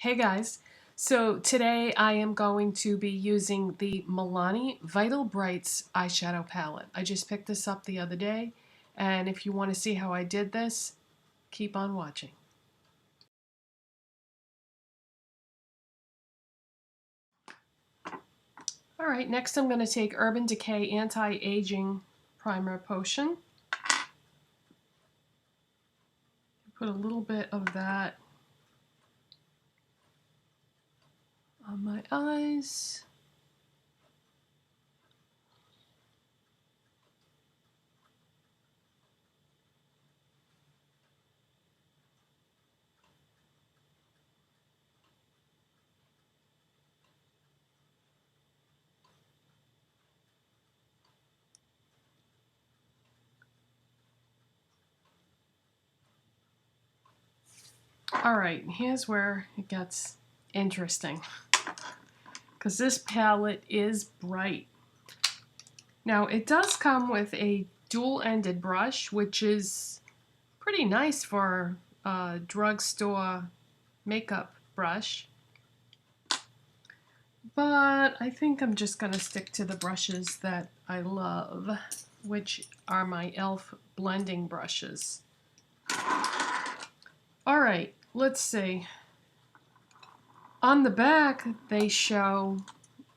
Hey guys, so today I am going to be using the Milani Vital Brights eyeshadow palette. I just picked this up the other day, and if you want to see how I did this, keep on watching. Alright, next I'm going to take Urban Decay Anti-Aging Primer Potion. Put a little bit of that on my eyes. Alright, here's where it gets interesting, because this palette is bright. Now it does come with a dual-ended brush, which is pretty nice for a drugstore makeup brush. But I think I'm just going to stick to the brushes that I love, which are my e.l.f. blending brushes. Alright, let's see. On the back, they show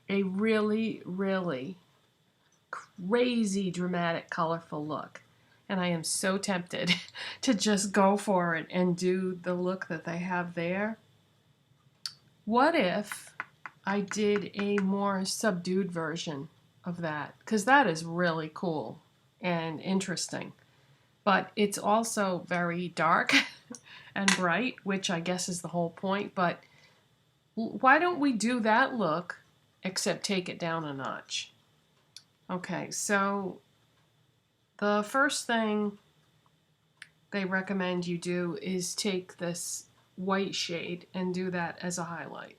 a really, really crazy, dramatic, colorful look. And I am so tempted to just go for it and do the look that they have there. What if I did a more subdued version of that? Because that is really cool and interesting. But it's also very dark and bright, which I guess is the whole point. But why don't we do that look, except take it down a notch? Okay, so the first thing they recommend you do is take this white shade and do that as a highlight.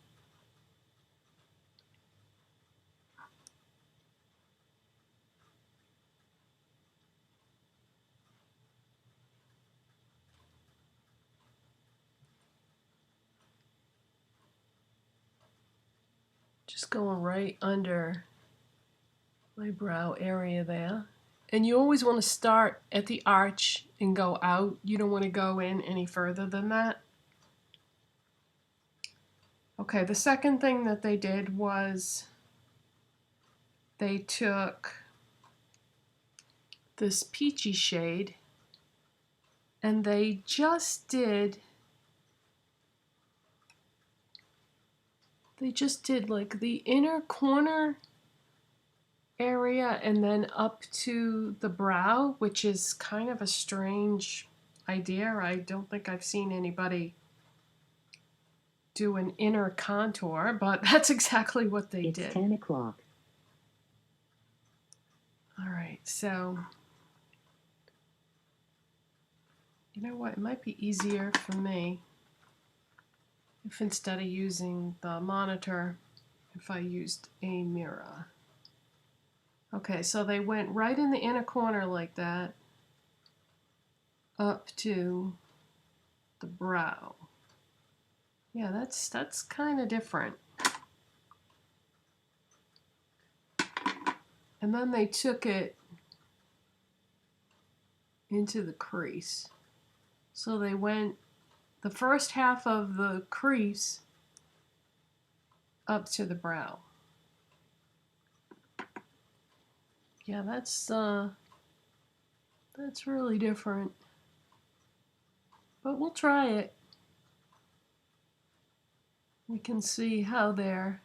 Just going right under my brow area there. And you always want to start at the arch and go out. You don't want to go in any further than that. Okay, the second thing that they did was they took this peachy shade and they just did like the inner corner area and then up to the brow, which is kind of a strange idea. I don't think I've seen anybody do an inner contour, but that's exactly what they did. It's 10 o'clock. Alright, so you know what, it might be easier for me if instead of using the monitor, if I used a mirror. Okay, so they went right in the inner corner like that, up to the brow. Yeah, that's kind of different. And then they took it into the crease. So they went the first half of the crease up to the brow. Yeah, that's really different. But we'll try it. We can see how their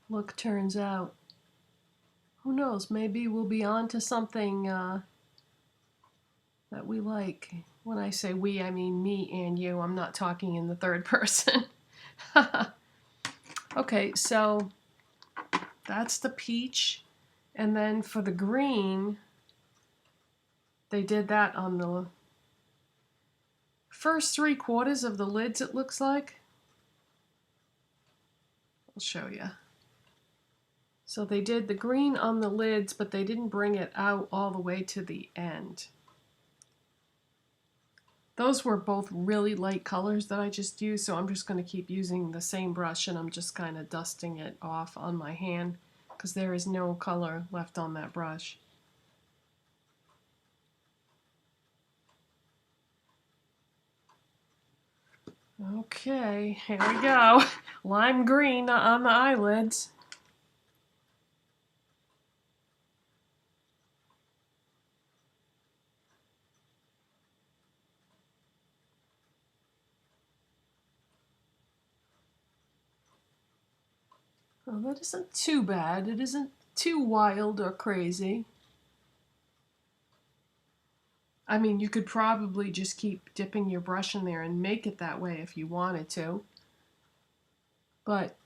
look turns out. Who knows, maybe we'll be on to something that we like. When I say we, I mean me and you. I'm not talking in the third person. Okay, so that's the peach. And then for the green, they did that on the first 3/4 of the lids, it looks like. I'll show you. So they did the green on the lids, but they didn't bring it out all the way to the end. Those were both really light colors that I just used, so I'm just going to keep using the same brush, and I'm just kind of dusting it off on my hand because there is no color left on that brush. Okay, here we go. Lime green on the eyelids. Well, that isn't too bad. It isn't too wild or crazy. I mean, you could probably just keep dipping your brush in there and make it that way if you wanted to. But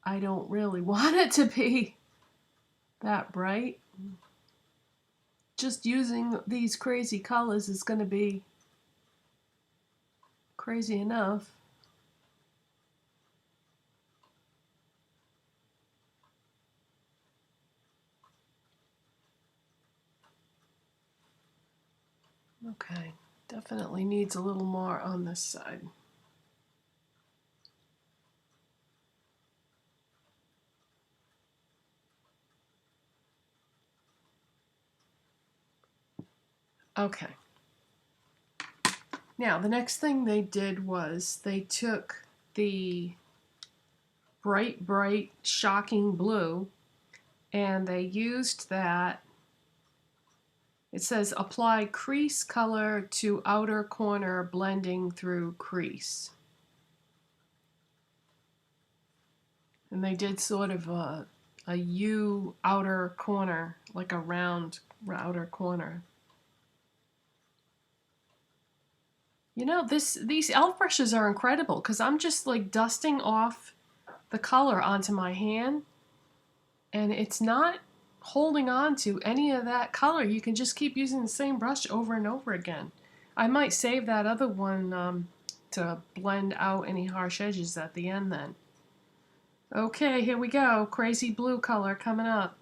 I don't really want it to be that bright. Just using these crazy colors is going to be crazy enough. Okay, definitely needs a little more on this side. Okay. Now, the next thing they did was they took the bright, shocking blue, and they used that. It says apply crease color to outer corner, blending through crease. And they did sort of a U outer corner, like a round outer corner. You know, these e.l.f. brushes are incredible because I'm just like dusting off the color onto my hand, and it's not holding on to any of that color. You can just keep using the same brush over and over again. I might save that other one to blend out any harsh edges at the end then. Okay, here we go. Crazy blue color coming up.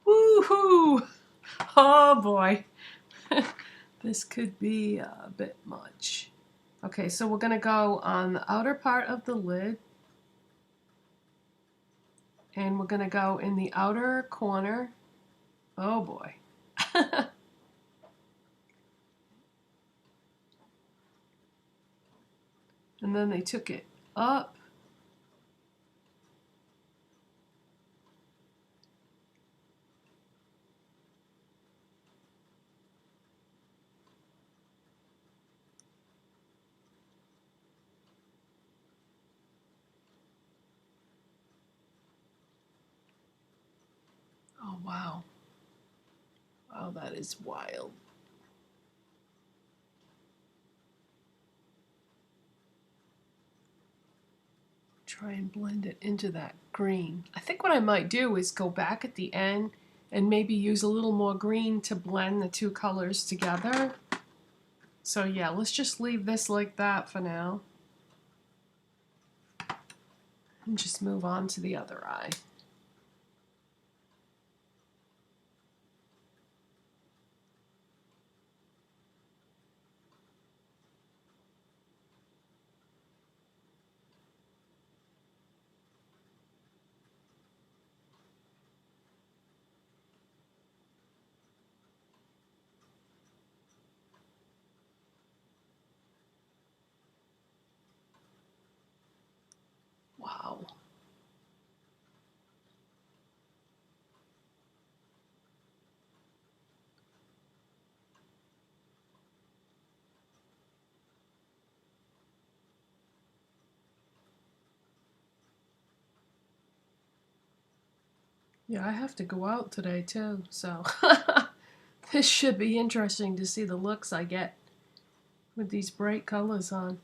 Woohoo! Oh boy. This could be a bit much. Okay, so we're going to go on the outer part of the lid. And we're going to go in the outer corner. Oh boy. And then they took it up. Oh wow. Wow, that is wild. Try and blend it into that green. I think what I might do is go back at the end and maybe use a little more green to blend the two colors together. So yeah, let's just leave this like that for now. And just move on to the other eye. Wow. Yeah, I have to go out today too, so this should be interesting to see the looks I get with these bright colors on.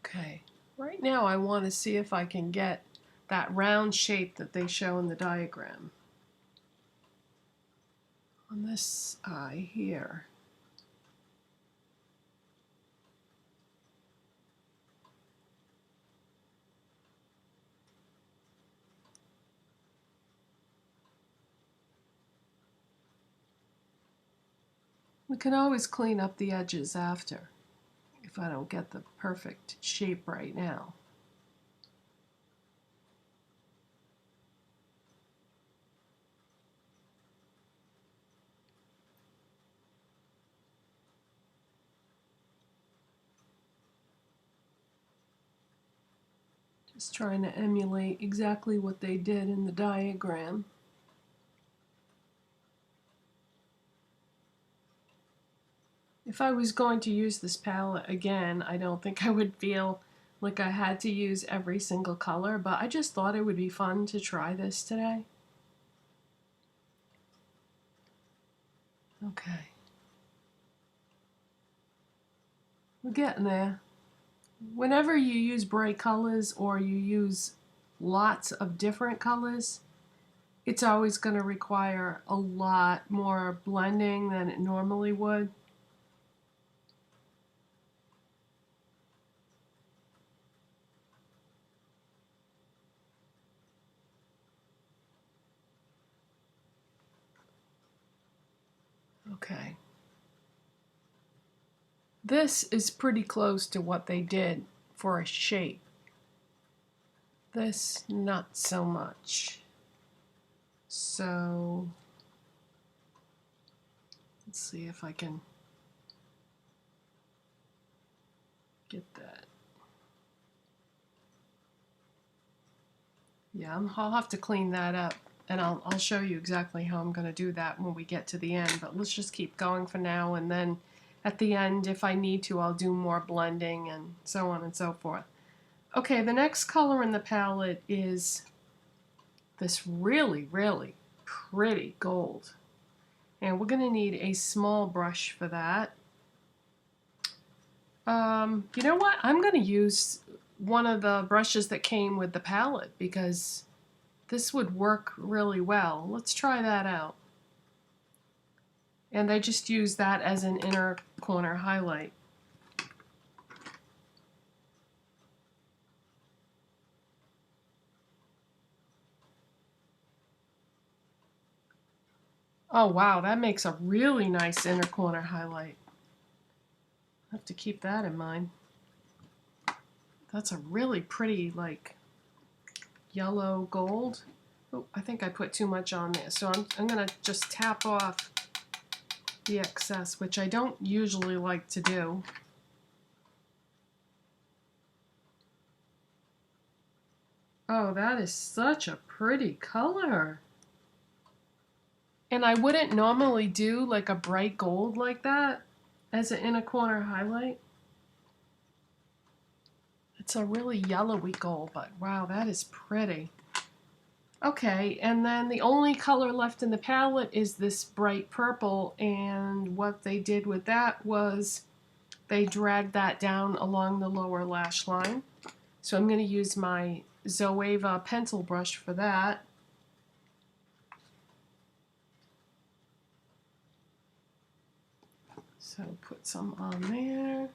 Okay, right now I want to see if I can get that round shape that they show in the diagram on this eye here. We can always clean up the edges after if I don't get the perfect shape right now. Just trying to emulate exactly what they did in the diagram. If I was going to use this palette again, I don't think I would feel like I had to use every single color, but I just thought it would be fun to try this today. Okay. We're getting there. Whenever you use bright colors or you use lots of different colors, it's always going to require a lot more blending than it normally would. Okay. This is pretty close to what they did for a shape. This, not so much. So, let's see if I can get that. Yeah, I'll have to clean that up, and I'll show you exactly how I'm going to do that when we get to the end, but let's just keep going for now, and then at the end, if I need to, I'll do more blending and so on and so forth. Okay, the next color in the palette is this really, really pretty gold. And we're going to need a small brush for that. You know what? I'm going to use one of the brushes that came with the palette because this would work really well. Let's try that out. And I just use that as an inner corner highlight. Oh wow, that makes a really nice inner corner highlight. I have to keep that in mind. That's a really pretty, like, yellow gold. Oh, I think I put too much on there, so I'm going to just tap off the excess, which I don't usually like to do. Oh, that is such a pretty color. And I wouldn't normally do like a bright gold like that as an inner corner highlight. It's a really yellowy gold, but wow, that is pretty. Okay, and then the only color left in the palette is this bright purple, and what they did with that was they dragged that down along the lower lash line. So I'm going to use my Zoeva pencil brush for that. So put some on there.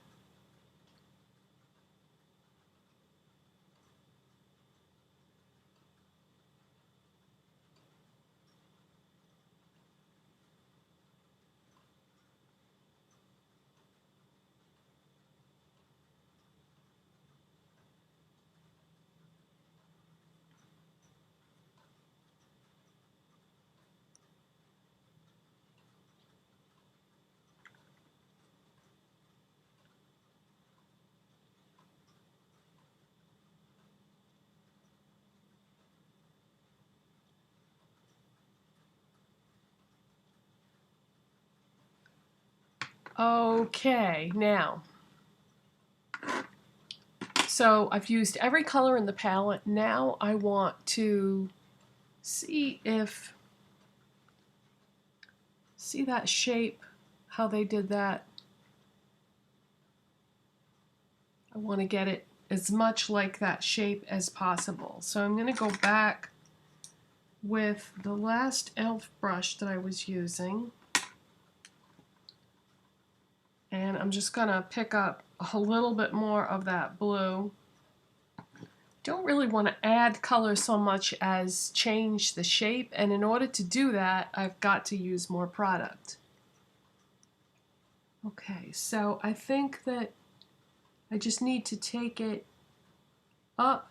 Okay, now, so I've used every color in the palette. Now I want to see that shape, how they did that. I want to get it as much like that shape as possible. So I'm going to go back with the last e.l.f. brush that I was using. And I'm just going to pick up a little bit more of that blue. Don't really want to add color so much as change the shape, and in order to do that, I've got to use more product. Okay, so I think that I just need to take it up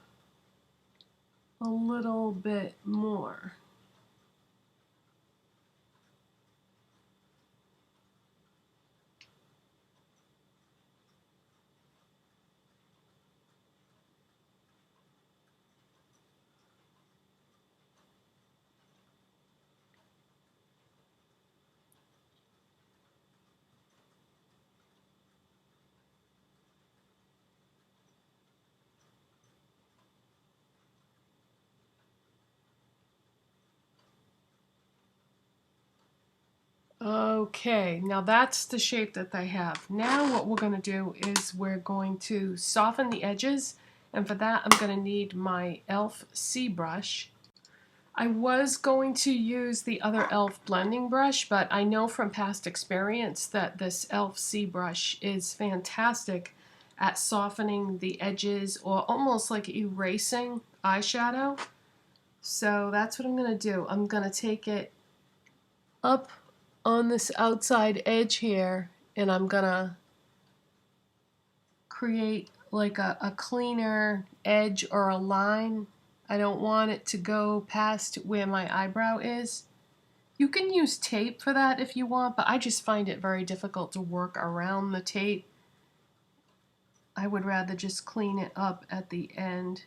a little bit more. Okay, now that's the shape that they have. Now what we're going to do is we're going to soften the edges, and for that I'm going to need my e.l.f. C brush. I was going to use the other e.l.f. blending brush, but I know from past experience that this e.l.f. C brush is fantastic at softening the edges or almost like erasing eyeshadow. So that's what I'm going to do. I'm going to take it up on this outside edge here, and I'm gonna create like a cleaner edge or a line. I don't want it to go past where my eyebrow is. You can use tape for that if you want, but I just find it very difficult to work around the tape. I would rather just clean it up at the end.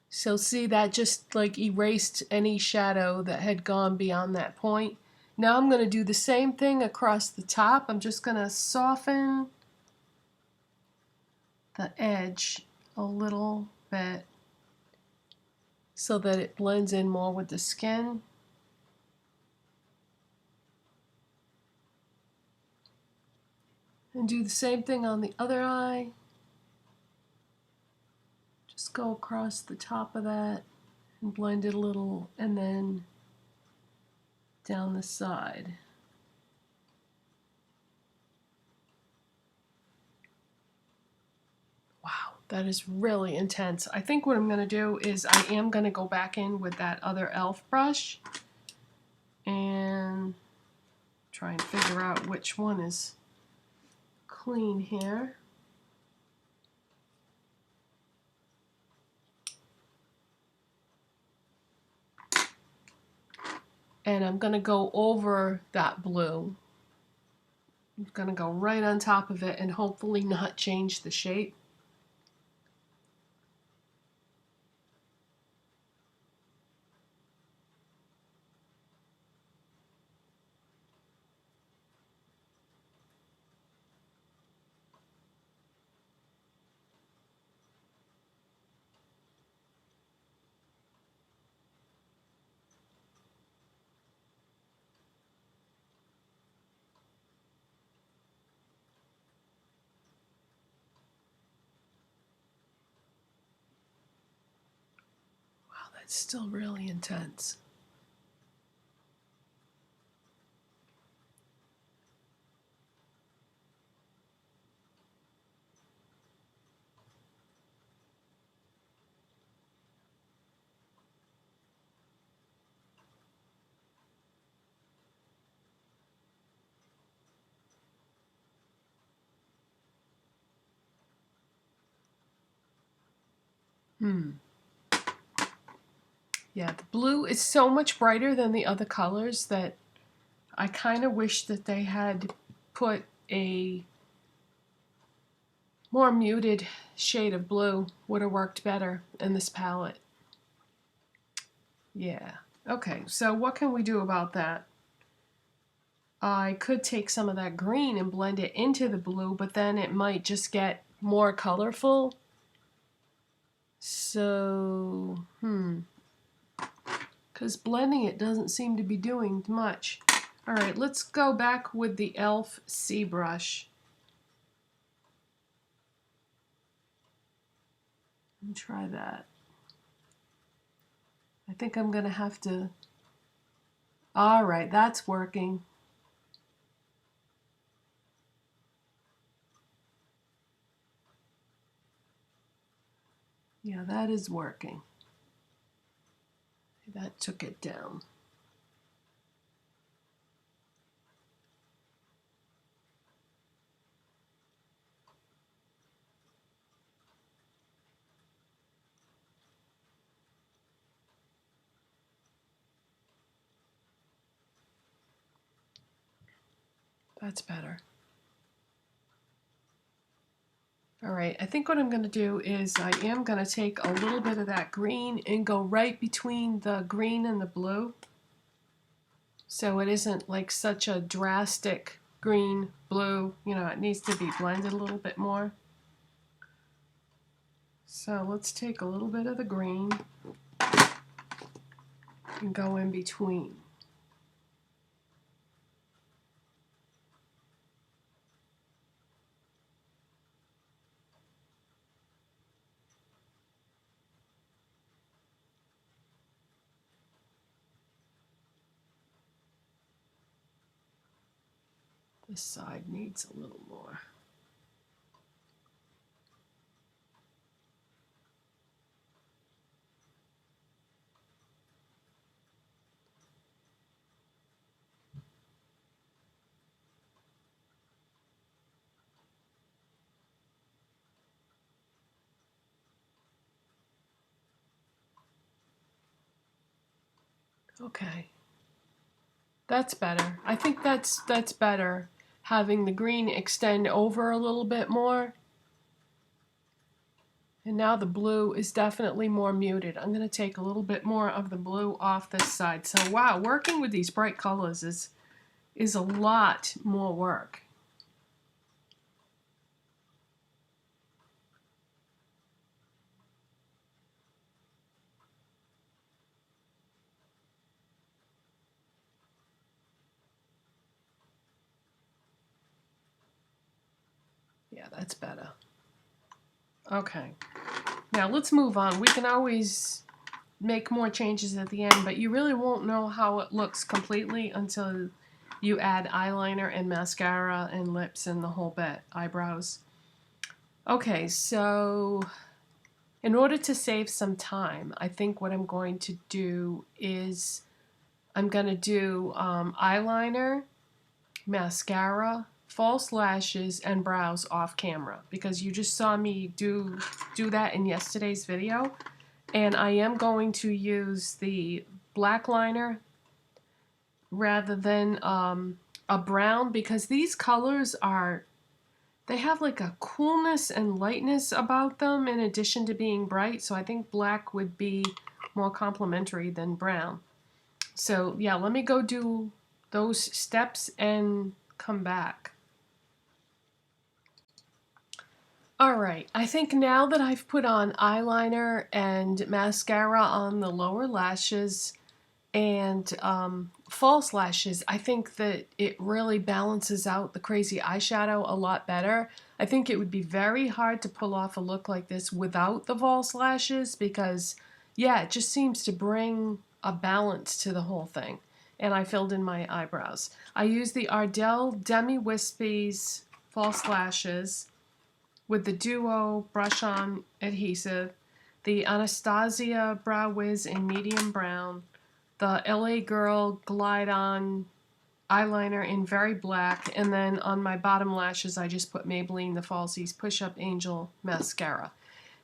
So see, that just like erased any shadow that had gone beyond that point. Now I'm going to do the same thing across the top. I'm just going to soften the edge a little bit so that it blends in more with the skin. And do the same thing on the other eye. Just go across the top of that and blend it a little, and then down the side. Wow, that is really intense. I think what I'm going to do is I am going to go back in with that other e.l.f. brush and try and figure out which one is clean here. And I'm going to go over that blue. I'm going to go right on top of it and hopefully not change the shape. Wow, that's still really intense. Yeah, the blue is so much brighter than the other colors that I kind of wish that they had put a more muted shade of blue. Would have worked better in this palette. Yeah. Okay, so what can we do about that? I could take some of that green and blend it into the blue, but then it might just get more colorful. So, because blending it doesn't seem to be doing much. All right, let's go back with the e.l.f. C brush and try that. I think I'm going to have to... All right, that's working. Yeah, that is working. That took it down. that's better. All right, I think what I'm going to do is I am going to take a little bit of that green and go right between the green and the blue. So it isn't like such a drastic green, blue, you know, it needs to be blended a little bit more. So let's take a little bit of the green and go in between. This side needs a little more. Okay, that's better. I think that's better, having the green extend over a little bit more. And now the blue is definitely more muted. I'm going to take a little bit more of the blue off this side. So wow, working with these bright colors is a lot more work. Yeah, that's better. Okay, now let's move on. We can always make more changes at the end, but you really won't know how it looks completely until you add eyeliner and mascara and lips and the whole bit, eyebrows. Okay, so in order to save some time, I think what I'm going to do is I'm going to do eyeliner, mascara, false lashes, and brows off camera, because you just saw me do that in yesterday's video. And I am going to use the black liner rather than a brown, because these colors they have like a coolness and lightness about them in addition to being bright. So I think black would be more complementary than brown. So yeah, let me go do those steps and come back. Alright, I think now that I've put on eyeliner and mascara on the lower lashes and false lashes, I think that it really balances out the crazy eyeshadow a lot better. I think it would be very hard to pull off a look like this without the false lashes, because yeah, it just seems to bring a balance to the whole thing. And I filled in my eyebrows. I used the Ardell Demi Wispies false lashes with the Duo brush on adhesive, the Anastasia Brow Wiz in medium brown, the LA Girl Glide On eyeliner in very black, and then on my bottom lashes I just put Maybelline the Falsies Push Up Angel mascara.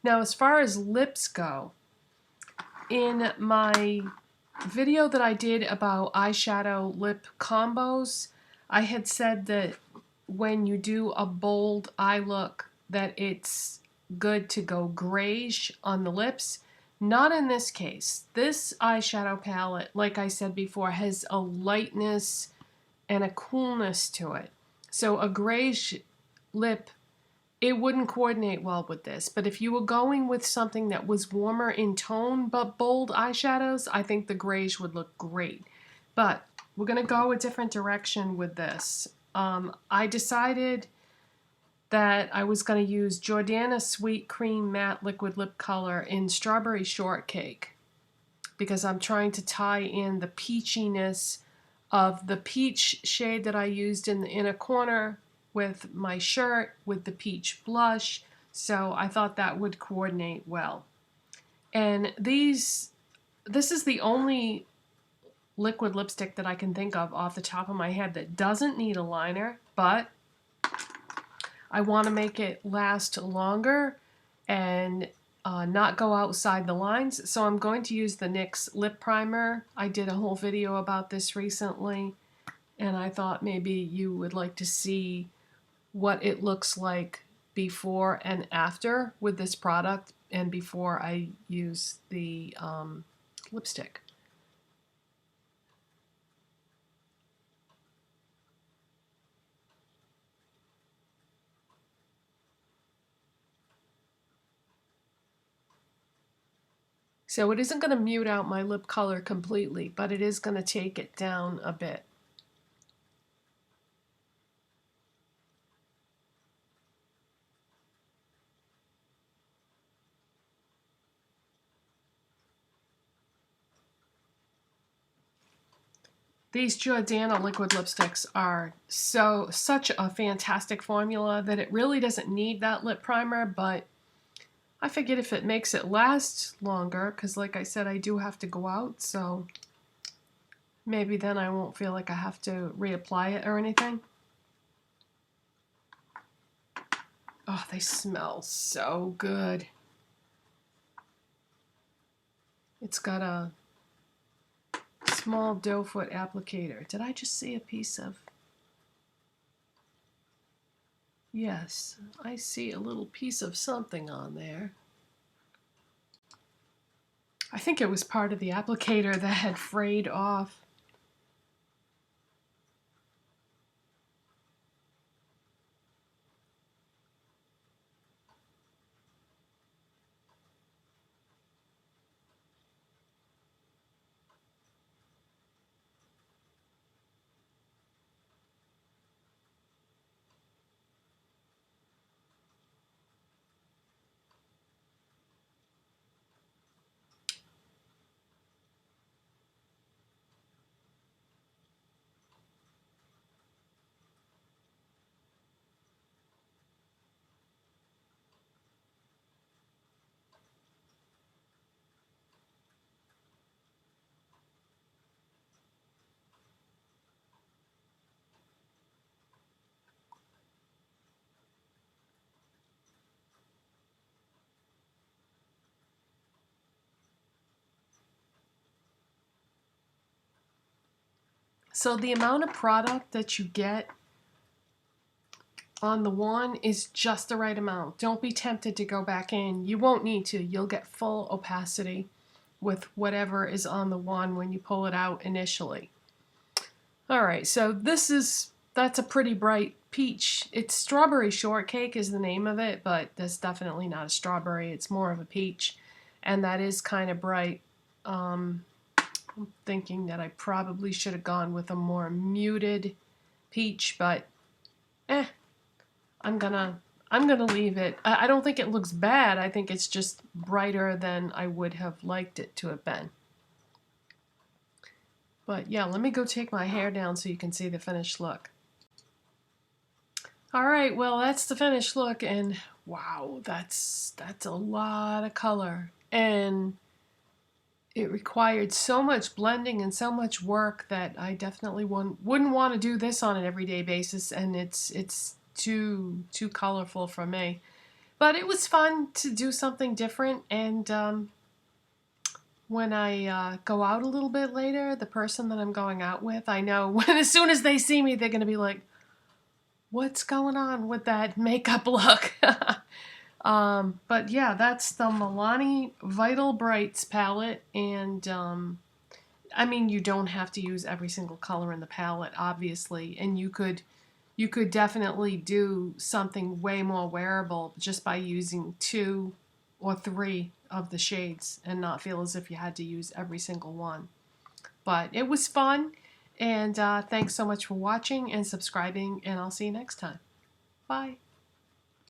Now as far as lips go, in my video that I did about eyeshadow lip combos, I had said that when you do a bold eye look that it's good to go grayish on the lips. Not in this case. This eyeshadow palette, like I said before, has a lightness and a coolness to it. So a grayish lip, it wouldn't coordinate well with this. But if you were going with something that was warmer in tone but bold eyeshadows, I think the grayish would look great. But we're going to go a different direction with this. I decided that I was going to use Jordana Sweet Cream Matte Liquid Lip Color in Strawberry Shortcake, because I'm trying to tie in the peachiness of the peach shade that I used in the inner corner with my shirt with the peach blush. So I thought that would coordinate well. And this is the only liquid lipstick that I can think of off the top of my head that doesn't need a liner, but I want to make it last longer and not go outside the lines. So I'm going to use the NYX Lip Primer. I did a whole video about this recently. and I thought maybe you would like to see what it looks like before and after with this product and before I use the lipstick. So it isn't going to mute out my lip color completely, but it is going to take it down a bit. These Jordana liquid lipsticks are such a fantastic formula that it really doesn't need that lip primer, but I figured if it makes it last longer, because like I said, I do have to go out, so maybe then I won't feel like I have to reapply it or anything. Oh, they smell so good. It's got a small doe foot applicator. Did I just see a piece of... Yes, I see a little piece of something on there. I think it was part of the applicator that had frayed off. So the amount of product that you get on the wand is just the right amount. Don't be tempted to go back in. You won't need to. You'll get full opacity with whatever is on the wand when you pull it out initially. Alright, so that's a pretty bright peach. It's Strawberry Shortcake is the name of it, but that's definitely not a strawberry. It's more of a peach, and that is kind of bright. I'm thinking that I probably should have gone with a more muted peach, but I'm gonna leave it. I don't think it looks bad. I think it's just brighter than I would have liked it to have been. But yeah, let me go take my hair down so you can see the finished look. Alright, well that's the finished look, and wow, that's a lot of color. And it required so much blending and so much work that I definitely wouldn't want to do this on an everyday basis, and it's too colorful for me. But it was fun to do something different, and when I go out a little bit later, the person that I'm going out with, I know when as soon as they see me, they're going to be like, what's going on with that makeup look? But yeah, that's the Milani Vital Brights palette, and I mean, you don't have to use every single color in the palette, obviously, and you could definitely do something way more wearable just by using 2 or 3 of the shades and not feel as if you had to use every single one. But it was fun, and thanks so much for watching and subscribing, and I'll see you next time. Bye.